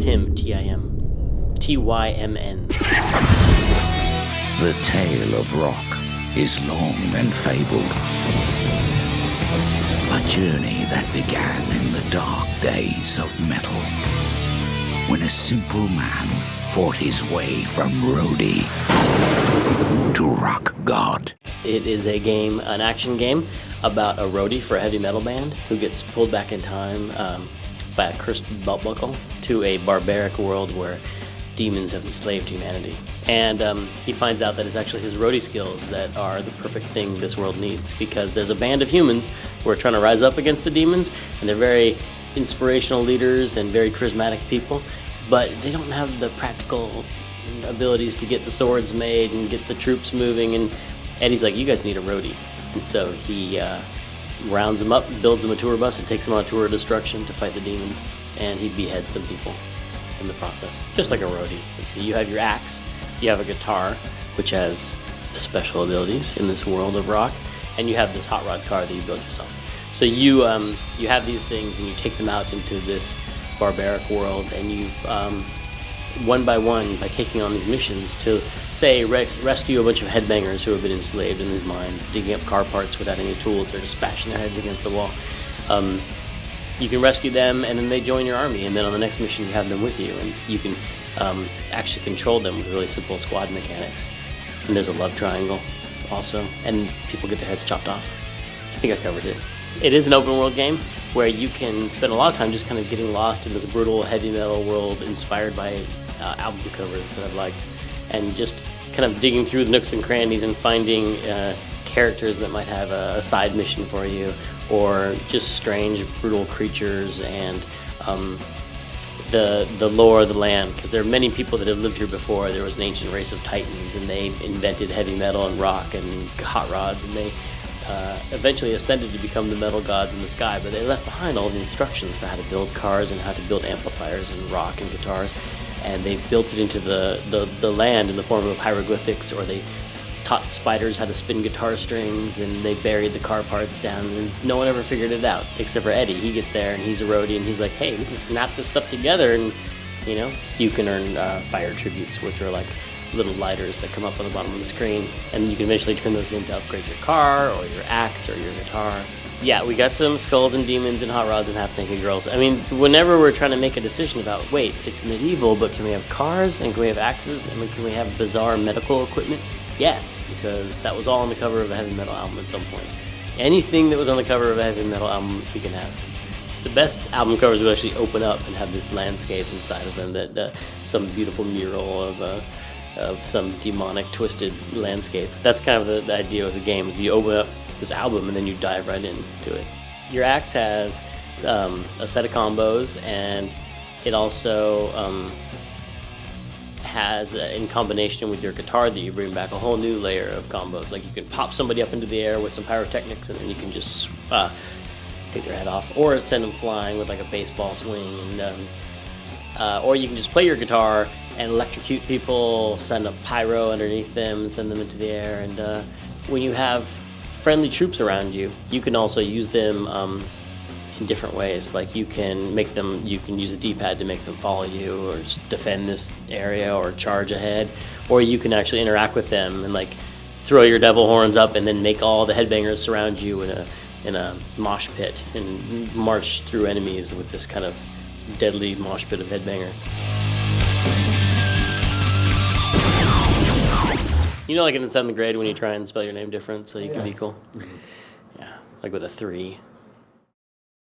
Tim, T-I-M. T-Y-M-N. The tale of rock is long and fabled. A journey that began in the dark days of metal, when a simple man fought his way from roadie to rock god. It is a game, an action game, about a roadie for a heavy metal band who gets pulled back in time by a cursed belt buckle to a barbaric world where demons have enslaved humanity. And he finds out that it's actually his roadie skills that are the perfect thing this world needs, because there's a band of humans who are trying to rise up against the demons, and they're very inspirational leaders and very charismatic people, but they don't have the practical abilities to get the swords made and get the troops moving. And Eddie's like, you guys need a roadie. And so he rounds them up, builds them a tour bus, and takes them on a tour of destruction to fight the demons. And he beheads some people in the process, just like a roadie. So you have your axe, you have a guitar, which has special abilities in this world of rock, and you have this hot rod car that you build yourself. So you have these things, and you take them out into this barbaric world, and you've one by one, by taking on these missions to, say, rescue a bunch of headbangers who have been enslaved in these mines, digging up car parts without any tools. They're just bashing their heads against the wall. You can rescue them, and then they join your army, and then on the next mission you have them with you, and you can actually control them with really simple squad mechanics. And there's a love triangle also, and people get their heads chopped off. I think I covered it. It is an open world game where you can spend a lot of time just kind of getting lost in this brutal heavy metal world inspired by album covers that I've liked, and just kind of digging through the nooks and crannies and finding characters that might have a side mission for you, or just strange, brutal creatures, and the lore of the land, because there are many people that have lived here before. There was an ancient race of titans, and they invented heavy metal and rock and hot rods, and they eventually ascended to become the metal gods in the sky, but they left behind all the instructions for how to build cars and how to build amplifiers and rock and guitars, and they built it into the land in the form of hieroglyphics, or they taught spiders how to spin guitar strings, and they buried the car parts down, and no one ever figured it out except for Eddie. He gets there, and he's a roadie, and he's like, hey, we can snap this stuff together, and you can earn fire tributes, which are like little lighters that come up on the bottom of the screen, and you can eventually turn those in to upgrade your car or your axe or your guitar. Yeah, we got some skulls and demons and hot rods and half-naked girls. I mean, whenever we're trying to make a decision about, wait, it's medieval, but can we have cars, and can we have axes, and can we have bizarre medical equipment? Yes, because that was all on the cover of a heavy metal album at some point. Anything that was on the cover of a heavy metal album, we can have. The best album covers would actually open up and have this landscape inside of them, that some beautiful mural of some demonic, twisted landscape. That's kind of the idea of the game. Is you open up this album and then you dive right into it. Your axe has a set of combos, and it also has, in combination with your guitar that you bring back, a whole new layer of combos. Like, you can pop somebody up into the air with some pyrotechnics, and then you can just take their head off, or send them flying with like a baseball swing, and or you can just play your guitar and electrocute people, send a pyro underneath them, send them into the air. And when you have friendly troops around you, you can also use them in different ways. Like, you can use a D-pad to make them follow you, or just defend this area, or charge ahead, or you can actually interact with them and like throw your devil horns up and then make all the headbangers surround you in a mosh pit and march through enemies with this kind of deadly mosh pit of headbangers. Like in the 7th grade when you try and spell your name different so you can be cool? Yeah, like with a 3.